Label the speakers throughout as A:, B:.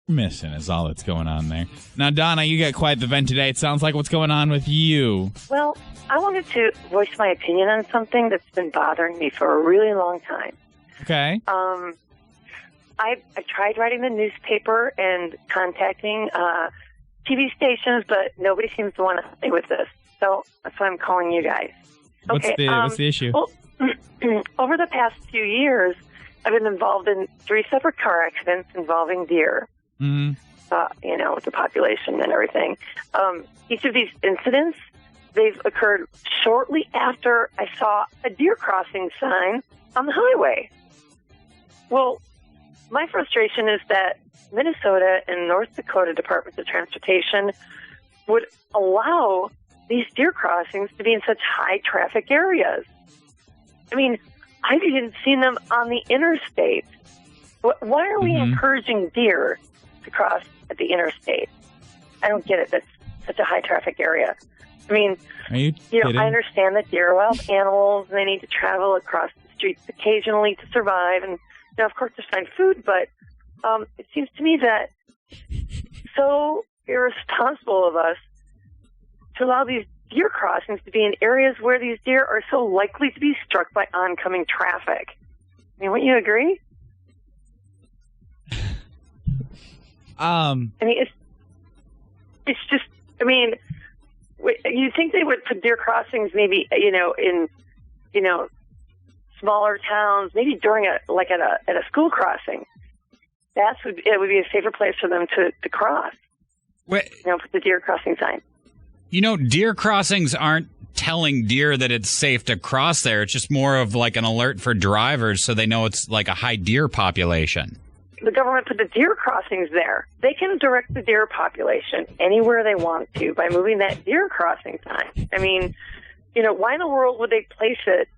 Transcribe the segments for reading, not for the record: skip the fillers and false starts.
A: Missing is all that's going on there. Now, Donna, you got quite the vent today. It sounds like what's going on with you.
B: Well, I wanted to voice my opinion on something that's been bothering me for a really long time.
A: Okay.
B: I tried writing the newspaper and contacting TV stations, but nobody seems to want to help me with this. So that's why I'm calling you guys.
A: What's the issue?
B: Well, over the past few years, I've been involved in 3 separate car accidents involving deer.
A: Mm-hmm.
B: With the population and everything. Each of these incidents, they've occurred shortly after I saw a deer crossing sign on the highway. Well, my frustration is that Minnesota and North Dakota Departments of Transportation would allow these deer crossings to be in such high traffic areas. I mean, I've even seen them on the interstate. Why are we encouraging deer to cross at the interstate? I don't get it. That's such a high traffic area. I mean,
A: you know,
B: I understand that deer are wild animals and they need to travel across the streets occasionally to survive and, of course, to find food, but it seems to me that so irresponsible of us to allow these deer crossings to be in areas where these deer are so likely to be struck by oncoming traffic. I mean, wouldn't you agree? I mean, it's just, I mean, you think they would put deer crossings maybe, in, smaller towns, maybe during at a school crossing. It would be a safer place for them to cross.
C: Wait.
B: Put the deer crossing sign.
C: Deer crossings aren't telling deer that it's safe to cross there. It's just more of like an alert for drivers so they know it's like a high deer population.
B: The government put the deer crossings there. They can direct the deer population anywhere they want to by moving that deer crossing sign. I mean, why in the world would they place it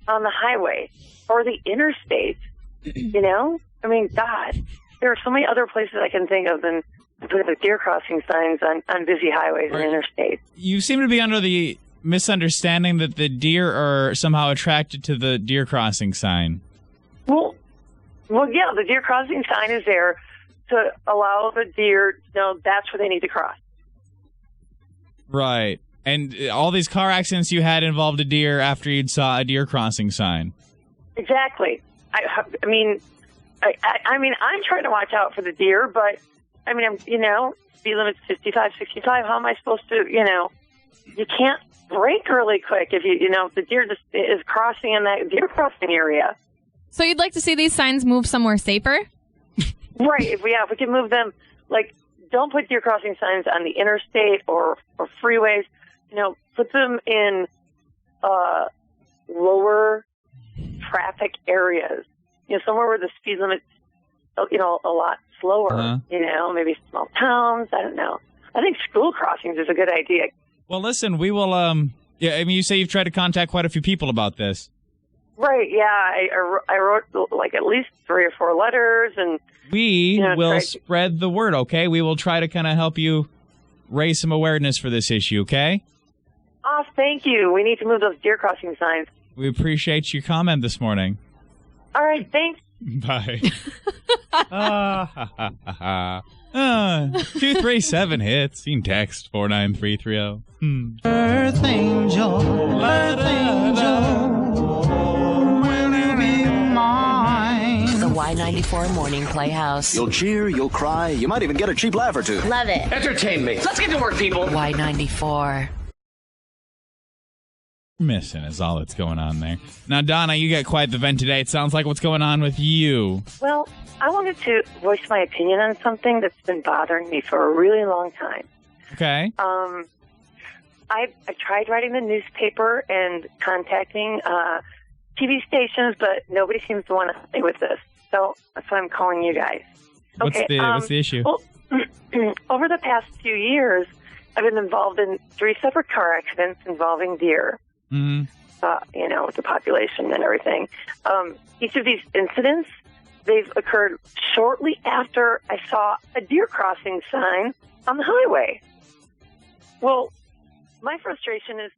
B: on the highway or the interstate? I mean, God, there are so many other places I can think of than putting the deer crossing signs on busy highways and interstates.
A: You seem to be under the misunderstanding that the deer are somehow attracted to the deer crossing sign.
B: Well, yeah, the deer crossing sign is there to allow the deer to know that's where they need to cross.
A: Right. And all these car accidents you had involved a deer after you'd saw a deer crossing sign.
B: Exactly. I mean, I'm trying to watch out for the deer, but, speed limit's 55, 65. How am I supposed to, you can't brake really quick if if the deer just is crossing in that deer crossing area.
D: So you'd like to see these signs move somewhere safer?
B: Right. If we can move them, don't put deer crossing signs on the interstate or freeways. Put them in lower traffic areas. Somewhere where the speed limit's, a lot slower. Maybe small towns. I don't know. I think school crossings is a good idea.
A: Well, listen, we will. You say you've tried to contact quite a few people about this.
B: Right, yeah. I wrote at least 3 or 4 letters, and
A: we will spread the word. Okay, we will try to kind of help you raise some awareness for this issue. Okay.
B: Oh, thank you. We need to move those deer crossing signs.
A: We appreciate your comment this morning.
B: All right, thanks.
A: Bye. 237 hits. You can text 49330.
E: Earth angel, earth angel.
F: Y94 Morning Playhouse.
G: You'll cheer, you'll cry, you might even get a cheap laugh or two.
F: Love it.
H: Entertain me. Let's get to work, people.
F: Y94.
A: Missing is all that's going on there. Now, Donna, you got quite the vent today. It sounds like what's going on with you.
B: Well, I wanted to voice my opinion on something that's been bothering me for a really long time.
A: Okay.
B: I tried writing the newspaper and contacting TV stations, but nobody seems to want to help me with this. So that's why I'm calling you guys.
A: What's the issue?
B: Well, over the past few years, I've been involved in 3 separate car accidents involving deer.
A: Mm-hmm.
B: With the population and everything. Each of these incidents, they've occurred shortly after I saw a deer crossing sign on the highway. Well, my frustration is that